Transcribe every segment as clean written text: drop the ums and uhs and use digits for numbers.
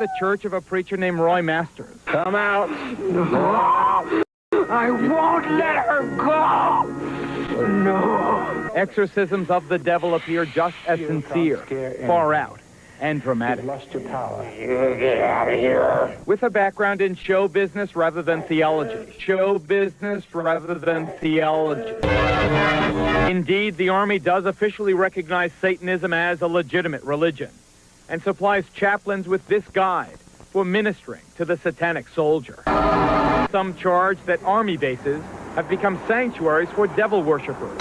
the church of a preacher named Roy Masters. Come out. I won't let her go. No. Exorcisms of the devil appear just as sincere, far out, and dramatic. Lost your power. You get out of here. With a background in show business rather than theology. Show business rather than theology. Indeed, the Army does officially recognize Satanism as a legitimate religion and supplies chaplains with this guide for ministering to the satanic soldier. Some charge that Army bases have become sanctuaries for devil worshippers.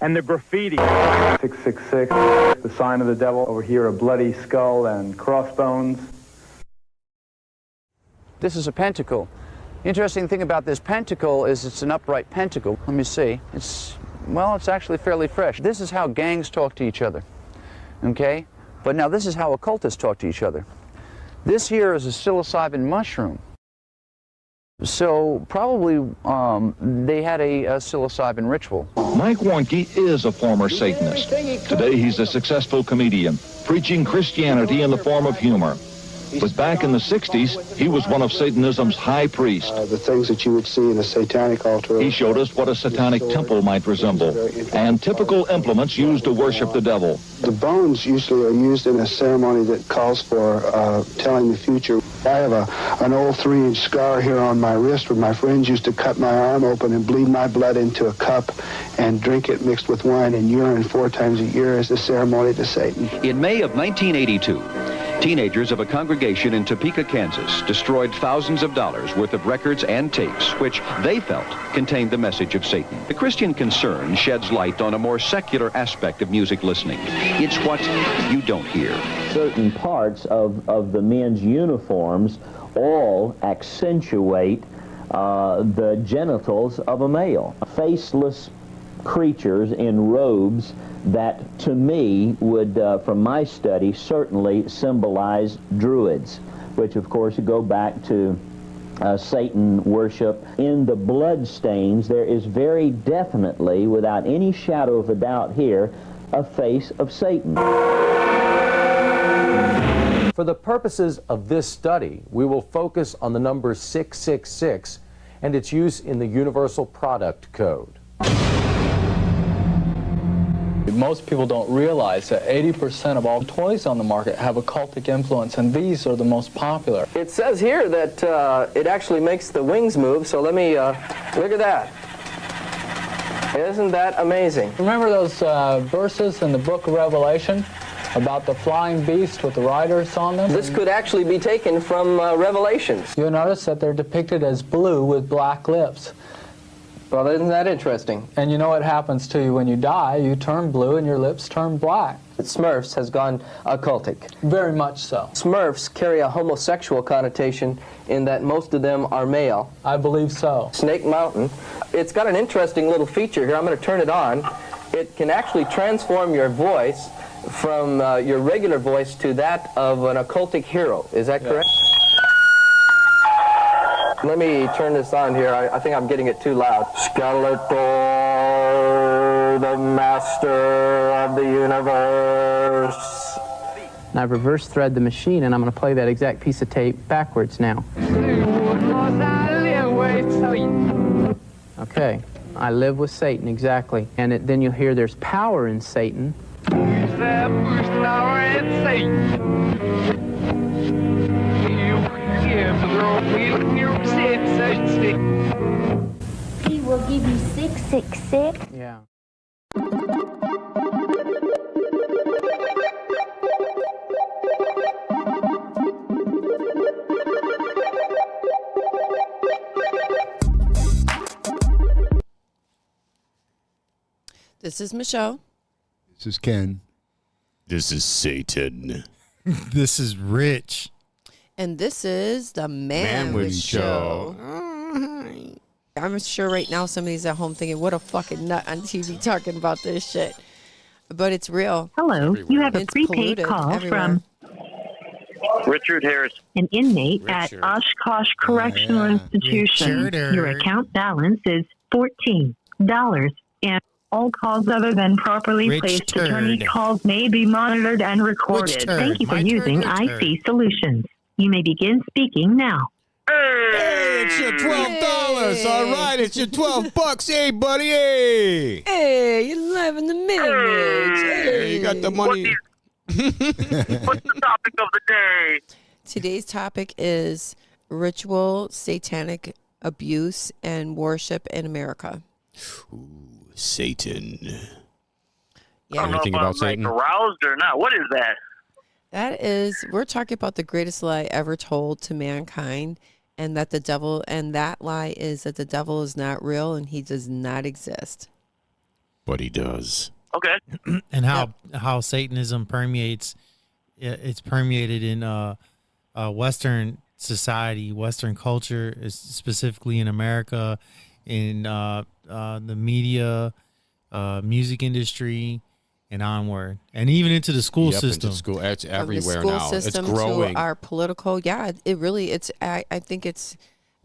And the graffiti. 666, the sign of the devil. Over here, a bloody skull and crossbones. This is a pentacle. Interesting thing about this pentacle is it's an upright pentacle. Let me see. It's actually fairly fresh. This is how gangs talk to each other, okay? But now this is how occultists talk to each other. This here is a psilocybin mushroom. So probably they had a psilocybin ritual. Mike Warnke is a former Satanist. Today he's a successful comedian, preaching Christianity in the form of humor. But back in the 60s, he was one of Satanism's high priests. The things that you would see in a satanic altar. He showed us what a satanic temple might resemble, and typical implements used to worship the devil. The bones usually are used in a ceremony that calls for telling the future. I have an old 3-inch scar here on my wrist where my friends used to cut my arm open and bleed my blood into a cup and drink it mixed with wine and urine 4 times a year as a ceremony to Satan. In May of 1982, teenagers of a congregation in Topeka, Kansas, destroyed thousands of dollars worth of records and tapes, which they felt contained the message of Satan. The Christian concern sheds light on a more secular aspect of music listening. It's what you don't hear. Certain parts of the men's uniforms all accentuate the genitals of a male. Faceless creatures in robes that, to me, would, from my study, certainly symbolize druids, which, of course, go back to Satan worship. In the blood stains, there is very definitely, without any shadow of a doubt here, a face of Satan. For the purposes of this study, we will focus on the number 666 and its use in the Universal Product Code. Most people don't realize that 80% of all toys on the market have occultic influence, and these are the most popular. It says here that it actually makes the wings move, so let me, look at that. Isn't that amazing? Remember those verses in the book of Revelation about the flying beast with the riders on them? This could actually be taken from Revelations. You'll notice that they're depicted as blue with black lips. Well, isn't that interesting? And you know what happens to you when you die? You turn blue and your lips turn black. Smurfs has gone occultic. Very much so. Smurfs carry a homosexual connotation in that most of them are male. I believe so. Snake Mountain. It's got an interesting little feature here. I'm going to turn it on. It can actually transform your voice from your regular voice to that of an occultic hero. Is that correct? Let me turn this on here. I think I'm getting it too loud. Skeletor, the master of the universe. And I've reverse thread the machine, and I'm going to play that exact piece of tape backwards now. Okay, I live with Satan, exactly. And then you'll hear there's power in Satan. Who's that power in Satan? He will give you 666. Yeah. This is Michelle. This is Ken. This is Satan. This is Rich. And this is the Manwich Show. I'm sure right now somebody's at home thinking, what a fucking nut on TV talking about this shit. But it's real. Hello, everywhere. You have a It's prepaid call everywhere. from Richard Harris, an inmate at Oshkosh Correctional Institution. Richard. Your account balance is $14, and all calls other than properly placed attorney calls may be monitored and recorded. Thank you for using IC Solutions. You may begin speaking now. Hey, it's your $12. All right, it's your $12. Hey, buddy. Hey. Hey, you're live in the Manwich. Hey, you got the money. What's the topic of the day? Today's topic is ritual satanic abuse and worship in America. Ooh, Satan. Yeah. I don't know Anything if about I'm Satan? aroused or not. What is that? That is, we're talking about the greatest lie ever told to mankind, and that the devil, and that lie is that the devil is not real and he does not exist. But he does. Okay. And how Satanism permeates, it's permeated in Western society, Western culture, specifically in America, in the media, music industry, and onward, and even into the school system. Into school, it's everywhere From the now. school system It's growing. to our political, it really, I think it's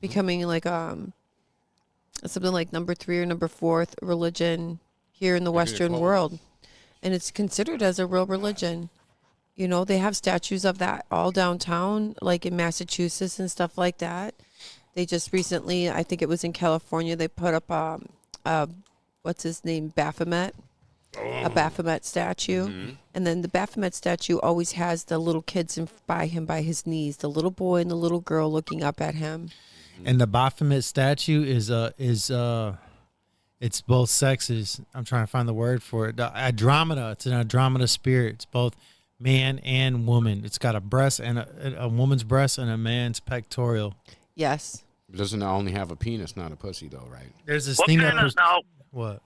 becoming like something like number 3 or number 4 religion here in the Western world, and it's considered as a real religion. You know, they have statues of that all downtown, like in Massachusetts and stuff like that. They just recently, I think it was in California, they put up what's his name, Baphomet. A Baphomet statue. Mm-hmm. And then the Baphomet statue always has the little kids by him by his knees, the little boy and the little girl looking up at him. And the Baphomet statue is it's both sexes. I'm trying to find the word for it. Andromeda. It's an Andromeda spirit. It's both man and woman. It's got a breast and a woman's breast and a man's pectoral. Yes. It doesn't only have a penis, not a pussy, though, right? There's this What thing kind that of now? What?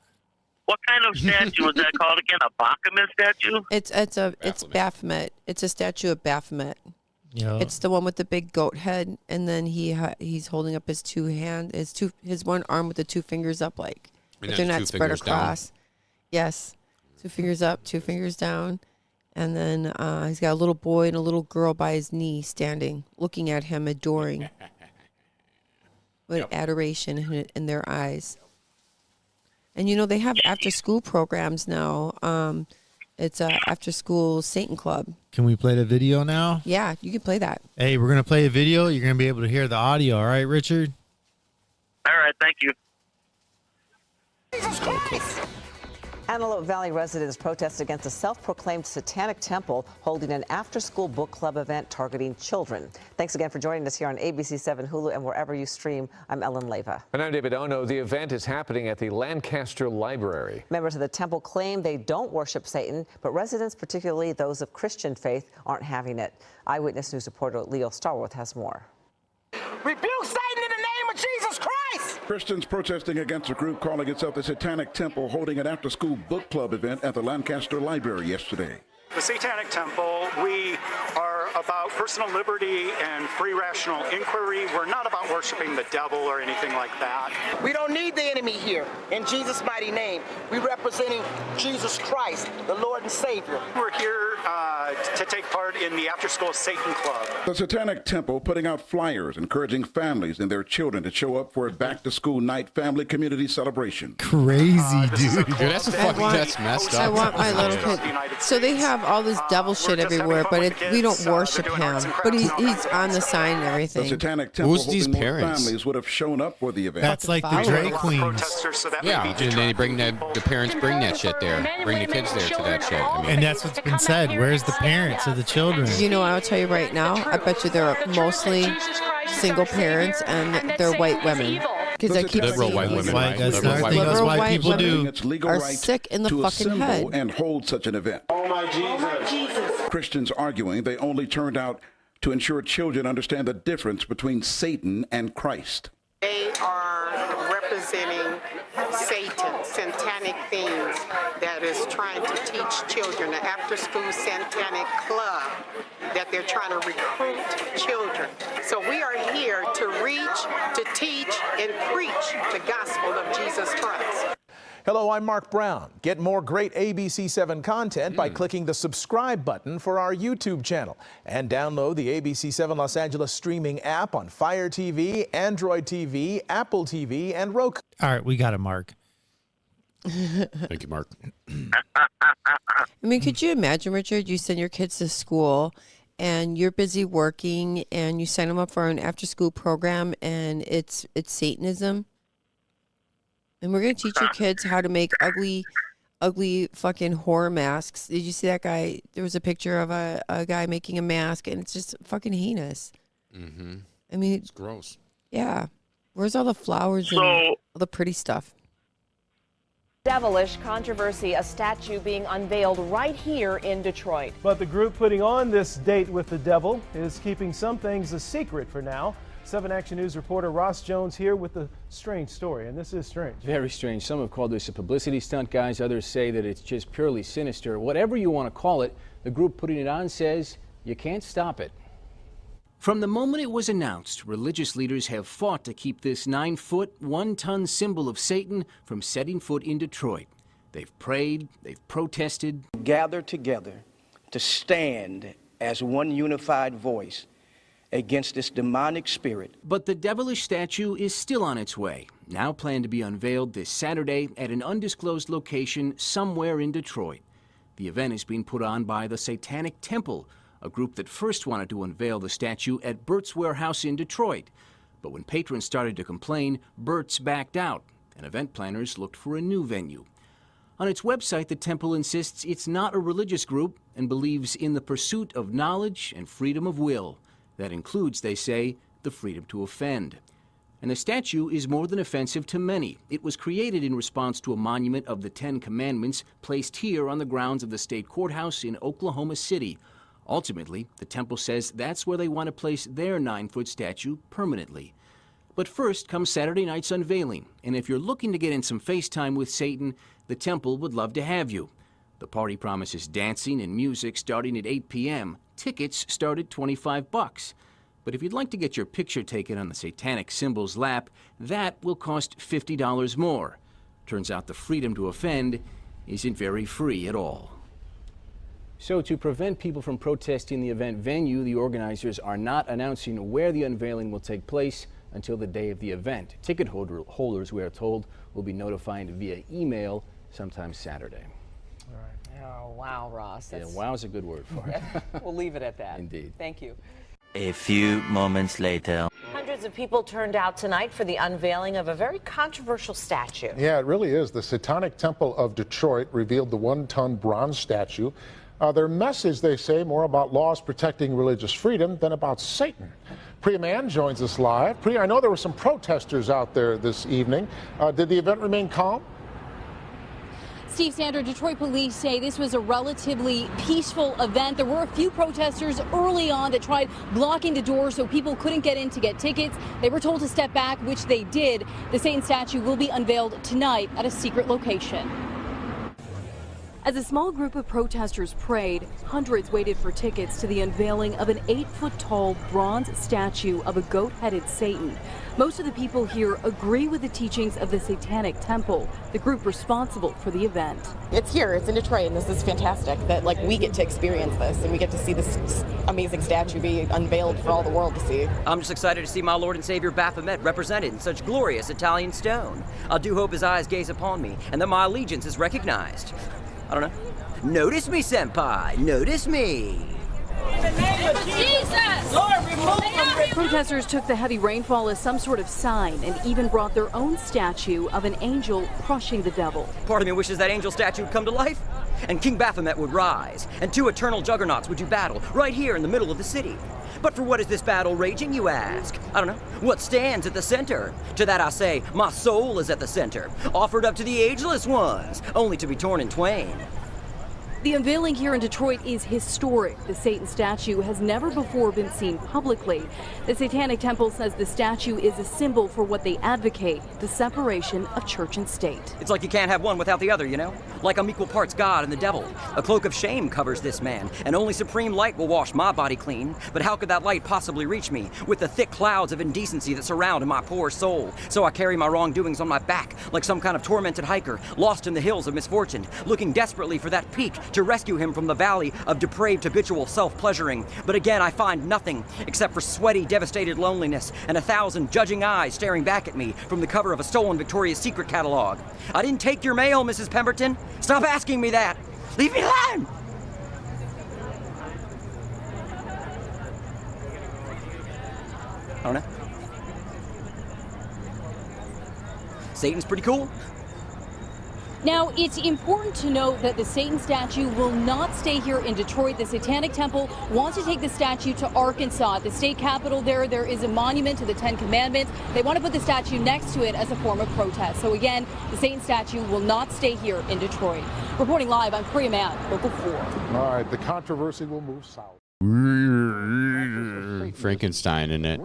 What kind of statue is that called again? A Baphomet statue? It's Baphomet. It's a statue of Baphomet. Yeah. It's the one with the big goat head, and then he's holding up his his one arm with the 2 fingers up, like And if then they're 2 not spread fingers down. across. Yes, 2 fingers up, 2 fingers down, and then he's got a little boy and a little girl by his knee, standing, looking at him, adoring, with adoration in their eyes. And, you know, they have after-school programs now. It's a after-school Satan Club. Can we play the video now? Yeah, you can play that. Hey, we're going to play a video. You're going to be able to hear the audio. All right, Richard? All right, thank you. Jesus Christ! Antelope Valley residents protest against a self-proclaimed satanic temple holding an after-school book club event targeting children. Thanks again for joining us here on ABC7 Hulu and wherever you stream. I'm Ellen Leyva. And I'm David Ono. The event is happening at the Lancaster Library. Members of the temple claim they don't worship Satan, but residents, particularly those of Christian faith, aren't having it. Eyewitness News reporter Leo Starworth has more. Rebuke Satan in the name of Jesus Christ! Christians protesting against a group calling itself the Satanic Temple holding an after-school book club event at the Lancaster Library yesterday. The Satanic Temple, we are about personal liberty and free rational inquiry. We're not about worshiping the devil or anything like that. We don't need the enemy here. In Jesus' mighty name, we're representing Jesus Christ, the Lord and Savior. We're here to take part in the after-school Satan Club. The Satanic Temple putting out flyers encouraging families and their children to show up for a back-to-school night family community celebration. Crazy, dude. Dude, that's messed up. I want my little kid. So they have all this devil shit everywhere, but we don't worship him. But he's on the sign and everything. The Satanic Temple Who's these hoping more parents? families would have shown up for the event. That's like the Drag Queens. Yeah, and then they bring the parents bring that shit there. Bring the kids there to that shit. I mean, And that's what's been said. Where's the parents of the children? You know, I'll tell you right now, I bet you they're mostly single parents and they're white women. Because I keep liberal seeing white these women, right? That's Liberal white women. that's why white people do. It's legal are right sick in the to fucking assemble head. and hold such an event. Oh my Jesus. Christians arguing they only turned out to ensure children understand the difference between Satan and Christ. They are representing Satan, satanic things that is trying to teach children, an after-school satanic club that they're trying to recruit children. So we are here to reach, to teach, and preach the gospel of Jesus Christ. Hello, I'm Mark Brown. Get more great ABC7 content by clicking the subscribe button for our YouTube channel and download the ABC7 Los Angeles streaming app on Fire TV, Android TV, Apple TV, and Roku. All right, we got it, Mark. Thank you, Mark. I mean, could you imagine, Richard, you send your kids to school and you're busy working and you sign them up for an after-school program and it's Satanism. And we're going to teach your kids how to make ugly fucking horror masks. Did you see that guy? There was a picture of a guy making a mask, and it's just fucking heinous. Mm-hmm. I mean, it's gross. Yeah. Where's all the flowers and all the pretty stuff? Devilish controversy, a statue being unveiled right here in Detroit. But the group putting on this date with the devil is keeping some things a secret for now. 7 Action News reporter Ross Jones here with the strange story, and this is strange. Very strange. Some have called this a publicity stunt, guys. Others say that it's just purely sinister. Whatever you want to call it, the group putting it on says you can't stop it. From the moment it was announced, religious leaders have fought to keep this 9-foot, 1-ton symbol of Satan from setting foot in Detroit. They've prayed, they've protested. Gathered together to stand as one unified voice against this demonic spirit. But the devilish statue is still on its way, now planned to be unveiled this Saturday at an undisclosed location somewhere in Detroit. The event is being put on by the Satanic Temple, a group that first wanted to unveil the statue at Burt's Warehouse in Detroit. But when patrons started to complain, Burt's backed out, and event planners looked for a new venue. On its website, the temple insists it's not a religious group and believes in the pursuit of knowledge and freedom of will. That includes, they say, the freedom to offend. And the statue is more than offensive to many. It was created in response to a monument of the 10 Commandments placed here on the grounds of the state courthouse in Oklahoma City. Ultimately, the temple says that's where they want to place their 9-foot statue permanently. But first comes Saturday night's unveiling, and if you're looking to get in some FaceTime with Satan, the temple would love to have you. The party promises dancing and music starting at 8 p.m. Tickets start at $25. But if you'd like to get your picture taken on the satanic symbol's lap, that will cost $50 more. Turns out the freedom to offend isn't very free at all. So to prevent people from protesting the event venue, the organizers are not announcing where the unveiling will take place until the day of the event. Ticket holders, we are told, will be notified via email sometime Saturday. Oh, wow, Ross. Yeah, wow is a good word for it. We'll leave it at that. Indeed. Thank you. A few moments later. Hundreds of people turned out tonight for the unveiling of a very controversial statue. Yeah, it really is. The Satanic Temple of Detroit revealed the 1-ton bronze statue. Their message, they say, more about laws protecting religious freedom than about Satan. Priya Mann joins us live. Priya, I know there were some protesters out there this evening. Did the event remain calm? Steve Sander, Detroit police say this was a relatively peaceful event. There were a few protesters early on that tried blocking the doors so people couldn't get in to get tickets. They were told to step back, which they did. The Satan statue will be unveiled tonight at a secret location. As a small group of protesters prayed, hundreds waited for tickets to the unveiling of an 8-foot-tall bronze statue of a goat-headed Satan. Most of the people here agree with the teachings of the Satanic Temple, the group responsible for the event. It's here, it's in Detroit, and this is fantastic that we get to experience this and we get to see this amazing statue be unveiled for all the world to see. I'm just excited to see my Lord and Savior Baphomet represented in such glorious Italian stone. I do hope his eyes gaze upon me and that my allegiance is recognized. I don't know. Notice me, Senpai. Notice me. In the name of Jesus! Lord, remove him. Protesters took the heavy rainfall as some sort of sign and even brought their own statue of an angel crushing the devil. Part of me wishes that angel statue would come to life, and King Baphomet would rise, and 2 eternal juggernauts would do battle right here in the middle of the city. But for what is this battle raging, you ask? I don't know. What stands at the center? To that I say, my soul is at the center, offered up to the ageless ones, only to be torn in twain. The unveiling here in Detroit is historic. The Satan statue has never before been seen publicly. The Satanic Temple says the statue is a symbol for what they advocate, the separation of church and state. It's like you can't have one without the other, you know? Like I'm equal parts God and the devil. A cloak of shame covers this man, and only supreme light will wash my body clean. But how could that light possibly reach me with the thick clouds of indecency that surround my poor soul? So I carry my wrongdoings on my back like some kind of tormented hiker, lost in the hills of misfortune, looking desperately for that peak to rescue him from the valley of depraved habitual self-pleasuring. But again, I find nothing except for sweaty, devastated loneliness and 1,000 judging eyes staring back at me from the cover of a stolen Victoria's Secret catalog. I didn't take your mail, Mrs. Pemberton. Stop asking me that. Leave me alone. I don't know. Satan's pretty cool. Now, it's important to note that the Satan statue will not stay here in Detroit. The Satanic Temple wants to take the statue to Arkansas. At the state capitol there is a monument to the 10 Commandments. They want to put the statue next to it as a form of protest. So again, the Satan statue will not stay here in Detroit. Reporting live, I'm Priya Mann, Local 4. All right, the controversy will move south. Frankenstein in it.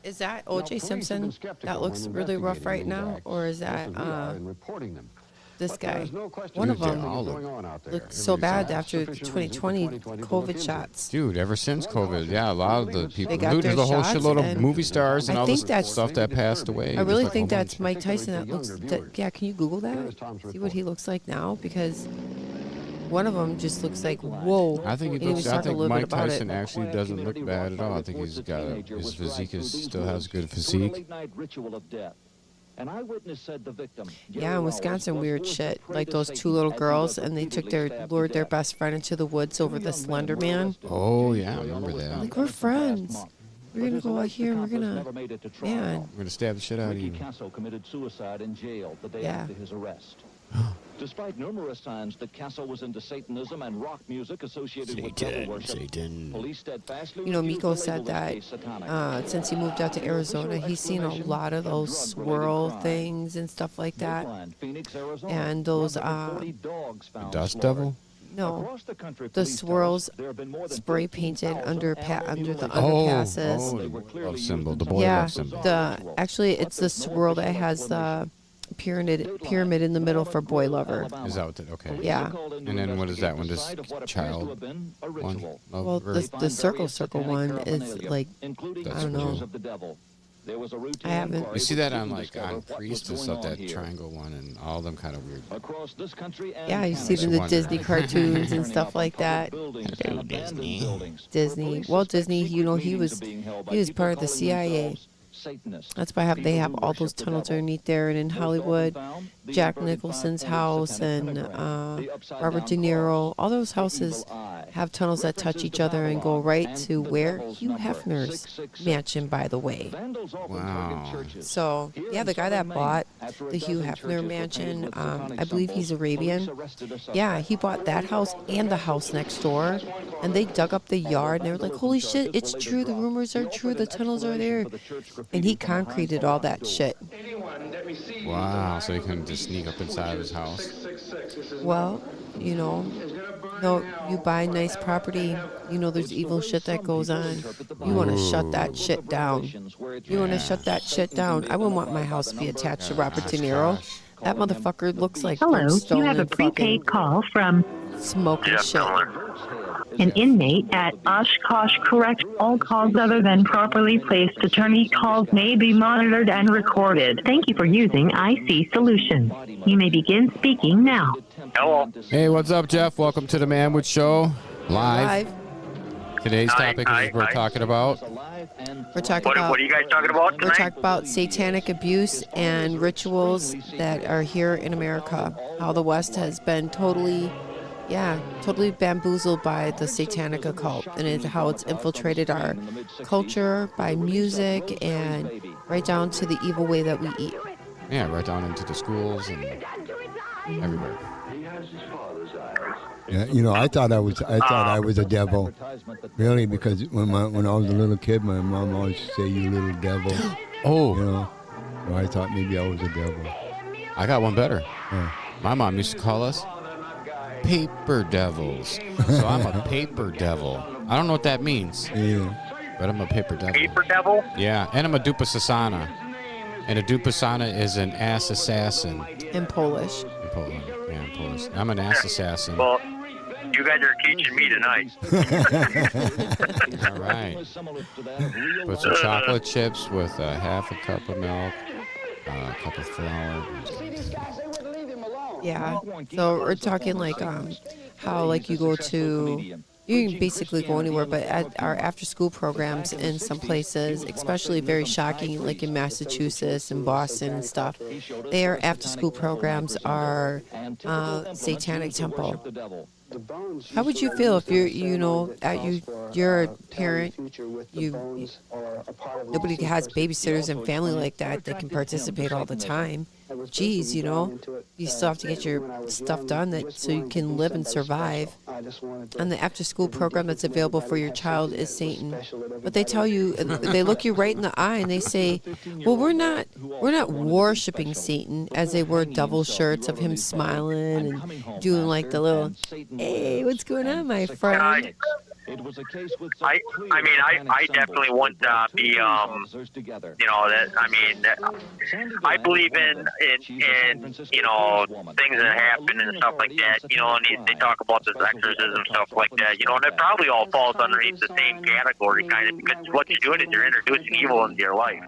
Is that O.J. Simpson that looks really rough right now? Or is that this guy? One of them looked so bad after the 2020 COVID shots. Dude, ever since COVID, yeah, a lot of the people, got dude, their there's a whole shots, shitload of and movie stars and I all think this that's- stuff that passed away. I really There's like think a whole that's Mike Tyson that looks, yeah, can you Google that? See what he looks like now? Because one of them just looks like, whoa. I think he And looks. was I talking a think little Mike bit about Tyson it. actually doesn't look bad at all. I think he's got his physique still has good physique. An eyewitness said the victim. Yeah, in Wisconsin, weird shit. Like those two little girls, and they took lured their best friend into the woods over the Slender Man. Oh yeah, I remember that. Like, we're friends. We're gonna go out here and we're gonna, man. We're gonna stab the shit out of you. Castle committed suicide in jail the day Yeah. after his arrest. Despite numerous signs that Castle was into Satanism and rock music associated with devil worship, police steadfastly You know, refused Miko to said label the that case satanic. since he moved out to Arizona, he's seen a lot of those swirl things and stuff like that. And those, Dust devil? no, the swirls spray painted under the underpasses. Love symbol, the boy Yeah, love symbol. actually, it's the swirl that has the pyramid in the middle for boy lover. Is that what? Okay. Yeah. And then what is that one? Just child one? Love Well, verse? the circle one is like, I don't know. I haven't. You see that on on Priest and stuff, that triangle one, and all them kind of weird. Yeah, you see it in the Disney cartoons and stuff like that. Hello, Disney. Disney. Well, Disney, you know, he was part of the CIA. That's why they have all those tunnels underneath there. And in Hollywood, Jack Nicholson's house and Robert De Niro, all those houses have tunnels that touch each other and go right to where? Hugh Hefner's mansion, by the way. Wow. So, yeah, the guy that bought the Hugh Hefner mansion, I believe he's Arabian. Yeah, he bought that house and the house next door. And they dug up the yard and they were like, holy shit, it's true. The rumors are true. The tunnels are there. And he concreted all that shit. Wow, so he couldn't just sneak up inside his house. Well, you know, no, you buy nice property, you know there's evil shit that goes on. You want to shut that shit down. You want to shut that shit down. I wouldn't want my house to be attached to Robert De Niro. That motherfucker looks like Hello, Stone you have a and prepaid fucking call from smoking shit. an inmate at Oshkosh Correct. All calls other than properly placed attorney calls may be monitored and recorded. Thank you for using IC Solutions. You may begin speaking now. Hello. Hey, what's up, Jeff? Welcome to the Manwich Show, live. Today's topic is we're talking about. We're talking about. What are you guys talking about tonight? We're talking about satanic abuse and rituals that are here in America. How the West has been totally bamboozled by the satanic occult, and how it's infiltrated our culture by music and right down to the evil way that we eat. Yeah, right down into the schools and everywhere. Yeah, you know, I thought I was a devil, really, because when I was a little kid, my mom always used to say, "You little devil." Oh, you know, so I thought maybe I was a devil. I got one better. My mom used to call us paper devils. So I'm a paper devil. I don't know what that means. Yeah. But I'm a paper devil. Paper devil? Yeah, and I'm a dupasasana. And a dupasana is an ass assassin. In Polish. In Poland. Yeah, in Polish. I'm an ass assassin. Well, you guys are teaching me tonight. All right. Put some chocolate chips with half a cup of milk, a cup of flour. Yeah. So we're talking like how like you go to You can basically go anywhere, but at our after-school programs in some places, especially very shocking, like in Massachusetts and Boston and stuff, their after-school programs are Satanic Temple. How would you feel if you're a parent, nobody has babysitters and family like that can participate all the time? Geez, you still have to get your stuff done so you can live and survive. And the after-school program that's available for your child is Satan. But they tell you, they look you right in the eye and they say, well, we're not worshiping Satan, as they wear double shirts of him smiling and doing like the little, hey, what's going on, my friend? I definitely want to be, I believe in things that happen and stuff like that, and they talk about this exorcism stuff like that, and it probably all falls underneath the same category, kind of, because what you're doing is you're introducing evil into your life.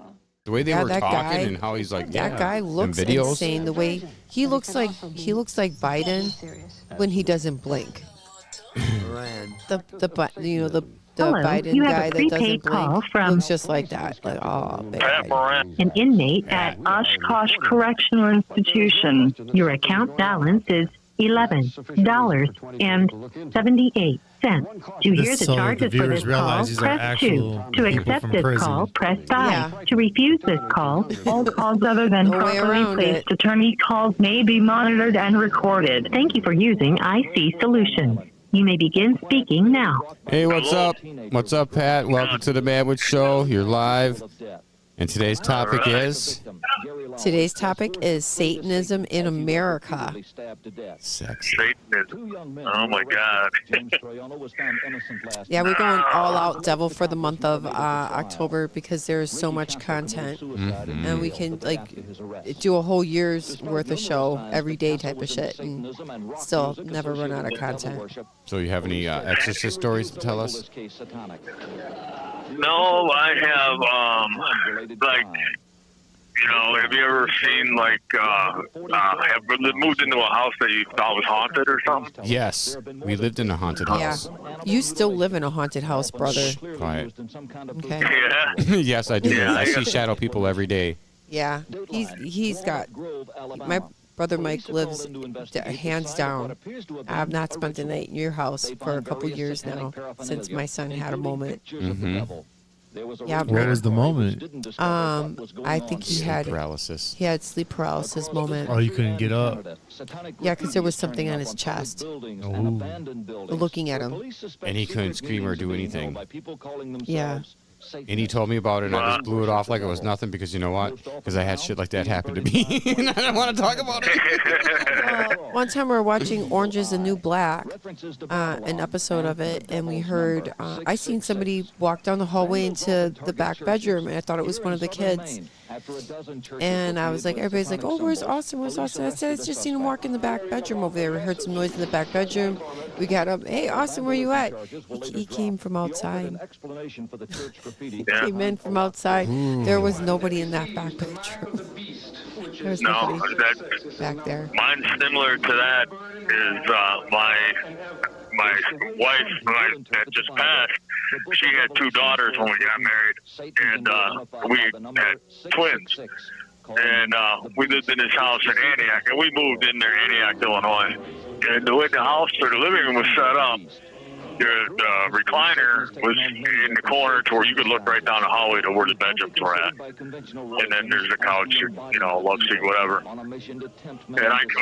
The way they were talking and how he's like, that guy looks insane. The way he looks like Biden when he doesn't blink. The Hello, Biden you have guy a that doesn't prepaid call blink from looks just like that. Like, oh, baby. an inmate at Oshkosh Correctional Institution. Your account balance is $11.78. To hear the charges for this call, press 2. To accept this call, press 5. To refuse this call, all calls other than properly placed attorney calls may be monitored and recorded. Thank you for using IC Solutions. You may begin speaking now. Hey, what's up? What's up, Pat? Welcome to the Manwich Show. You're live. And today's topic is? Today's topic is Satanism in America. Sexy. Satanism. Oh, my God. Yeah, we're going all out devil for the month of October because there's so much content. Mm-hmm. And we can, do a whole year's worth of show every day type of shit and still never run out of content. So you have any exorcist stories to tell us? No, I have, have you ever seen, have you moved into a house that you thought was haunted or something? Yes, we lived in a haunted house. Yeah. You still live in a haunted house, brother. Quiet. Okay. Yeah. Yes, I do. Yeah, I see shadow people every day. Yeah, he's got, my brother Mike lives hands down. I have not spent the night in your house for a couple years now since my son had a moment. Mm-hmm. Yeah, what was the moment? I think he had sleep paralysis. He had sleep paralysis moment. Oh, you couldn't get up? Yeah, because there was something on his chest. Looking at him. And he couldn't scream or do anything. Yeah. And he told me about it, and I just blew it off like it was nothing because you know what? Because I had shit like that happen to me, and I don't want to talk about it. One time we were watching Orange is the New Black, an episode of it, and we heard, I seen somebody walk down the hallway into the back bedroom, and I thought it was one of the kids. And I was like, everybody's like, oh, where's Austin? Where's Austin? I said, I just seen him walk in the back bedroom over there. We heard some noise in the back bedroom. We got up, hey, Austin, where you at? He came from outside. He came in from outside. There was nobody in that back bedroom. There was nobody back there. Mine's similar to that is my wife that just passed. She had 2 daughters when we got married, and we had twins. And we lived in this house in Antioch, and we moved in there, Antioch, Illinois. And the way the house or the living room was set up, the recliner was in the corner to where you could look right down the hallway to where the bedrooms were at. And then there's a couch, love seat, whatever. And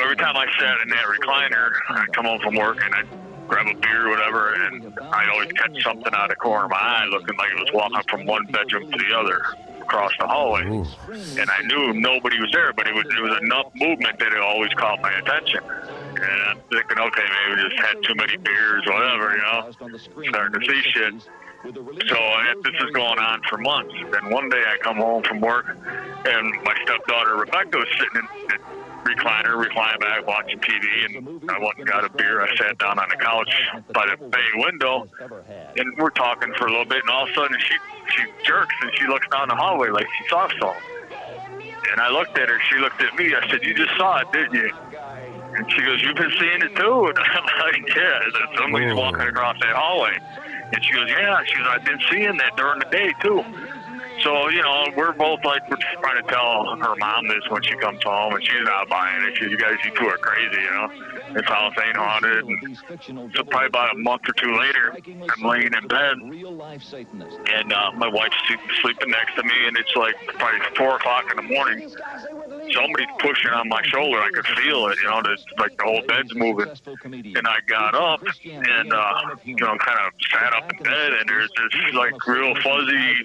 every time I sat in that recliner, I'd come home from work and I'd grab a beer or whatever, and I'd always catch something out of the corner of my eye looking like it was walking from one bedroom to the other across the hallway. Ooh. And I knew nobody was there, but it was enough movement that it always caught my attention. And I'm thinking, okay, maybe we just had too many beers or whatever, starting to see shit. So this is going on for months. Then one day I come home from work, and my stepdaughter Rebecca was sitting in the recline back, watching TV, and I went and got a beer. I sat down on the couch by the bay window, and we're talking for a little bit, and all of a sudden she jerks, and she looks down the hallway like she saw something. And I looked at her, she looked at me, I said, you just saw it, didn't you? And she goes, "You've been seeing it too?" And I'm like, "Yeah." And somebody's walking across that hallway. And she goes, "Yeah." She goes, "I've been seeing that during the day too." So, you know, we're both like, we're just trying to tell her mom this when she comes home, and she's not buying it. She, "You guys, you two are crazy, you know. This house ain't haunted." And so probably about a month or two later, I'm laying in bed, and my wife's sleeping next to me, and it's like probably 4 o'clock in the morning. Somebody's pushing on my shoulder. I could feel it, you know, like the whole bed's moving. And I got up and, you know, kind of sat up in bed, and there's this like real fuzzy,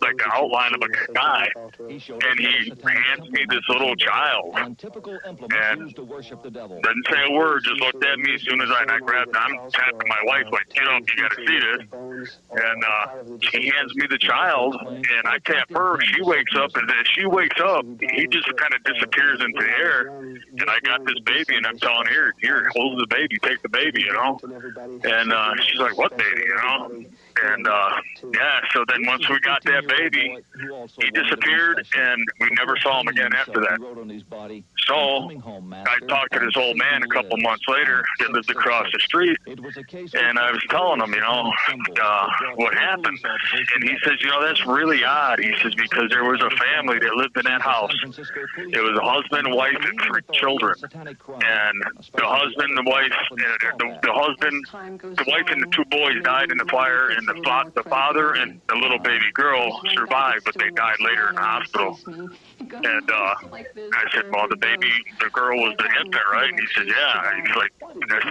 like the outline of a guy, and he hands me this little child, and doesn't say a word, just looked at me. As soon as I grabbed, I'm tapping my wife like, "Get up, you got to see this." And she hands me the child, and I tap her. She wakes up, and as she wakes up, he just kind of disappears into the air. And I got this baby, and I'm telling her, "Here, hold the baby, take the baby," you know. And she's like, "What baby?" you know. And yeah, so then once we got that baby, he disappeared, and we never saw him again after that. So I talked to this old man a couple months later that lived across the street, and I was telling him, you know, what happened. And he says, "You know, that's really odd." He says, "Because there was a family that lived in that house. It was a husband, wife, and 3 children. And the husband, the wife, the wife and the 2 boys died in the fire, and the father and the little baby girl survived, but they died later in the hospital." And I said, "Well, the girl was the infant, right?" And he said, "Yeah." He's like,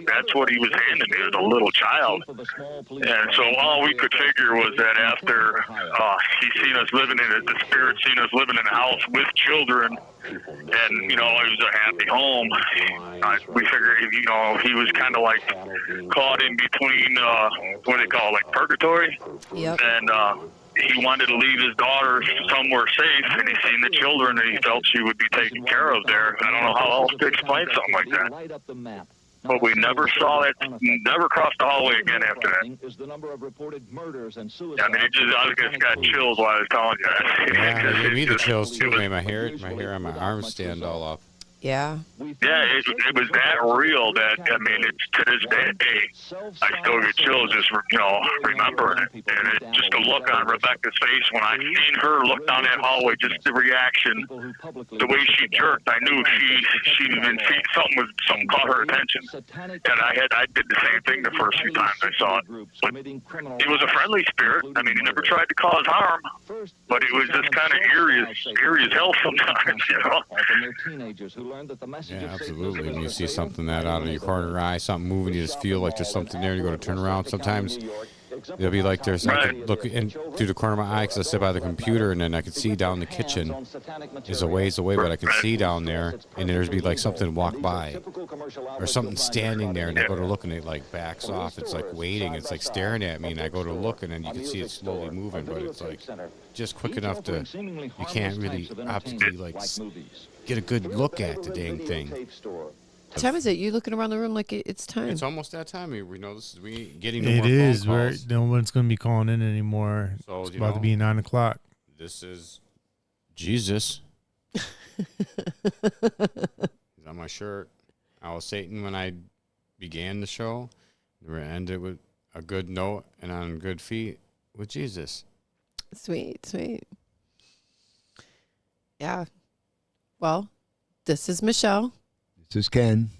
that's what he was handing me, was a little child. And so all we could figure was that after he seen us living in it, the spirit seen us living in a house with children, and, you know, it was a happy home. We figured, you know, he was kind of like caught in between, what they call, like purgatory. Yep. And he wanted to leave his daughter somewhere safe, and he seen the children, and he felt she would be taken care of there. I don't know how else to explain something like that. But we never saw it, never crossed the hallway again after that. I mean, I just got chills while I was telling you that. Yeah, it gave me the chills too. Made my hair on my arms stand all up. Yeah. Yeah, it was that real that, I mean, it's to this day, I still get chills just, you know, remembering it. And it, just the look on Rebecca's face when I seen her look down that hallway, just the reaction, the way she jerked, I knew something caught her attention. And I did the same thing the first few times I saw it. But it was a friendly spirit. I mean, he never tried to cause harm, but it was just kind of eerie as hell sometimes, you know. Yeah, absolutely. When you see something that out of your corner eye, something moving, you just feel like there's something there. You go to turn around. Sometimes it'll be like there's. I could look in through the corner of my eye because I sit by the computer, and then I could see down the kitchen. Is a ways away, but I can see down there, and there's be like something walk by, or something standing there, and I go to look, and it like backs off. It's like waiting. It's like staring at me, and I go to look, and then you can see it slowly moving, but it's like just quick enough to you can't really optically like get a good look at the dang thing. What time is it? You looking around the room like it's time. It's almost that time. We know this is getting no it more is phone right. calls. No one's going to be calling in anymore. So, it's about to be 9 o'clock. This is Jesus. He's on my shirt. I was Satan when I began the show. We're going to end it with a good note and on good feet with Jesus. Sweet, sweet. Yeah. Well, this is Michelle. This is Ken.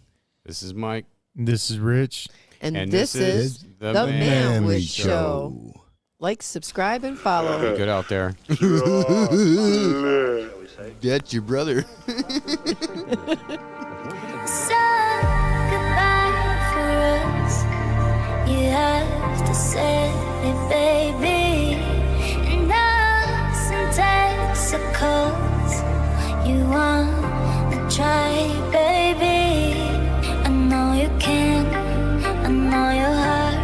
This is Mike. This is Rich. And this is the Manwich Show. Like, subscribe, and follow. Be good out there. That's your brother. Goodbye for us. You have to say it, baby. And us in Texas, you wanna try, baby. I know you can, I know your heart,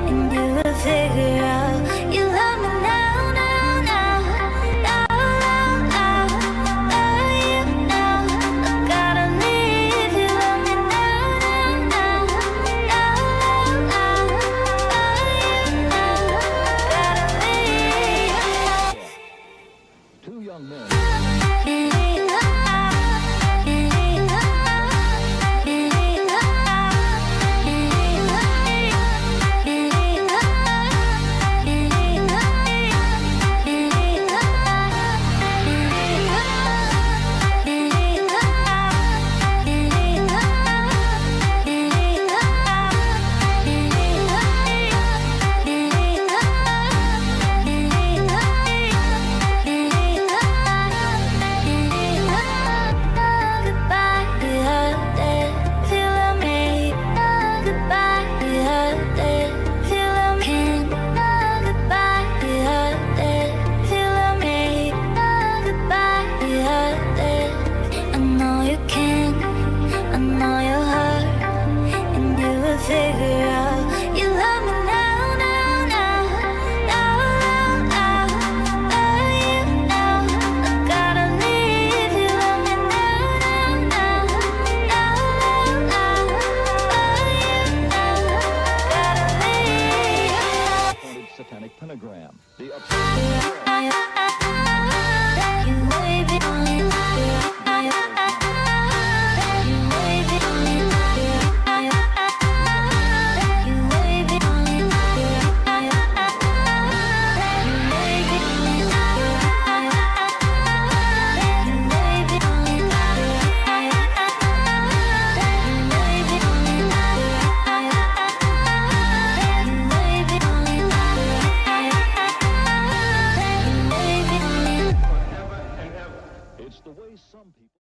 and you will figure out you love me now, now, now, now, now, now, you now. I gotta leave you, love me now, now, now, now, now, now, you now. Gotta leave. 2 young men.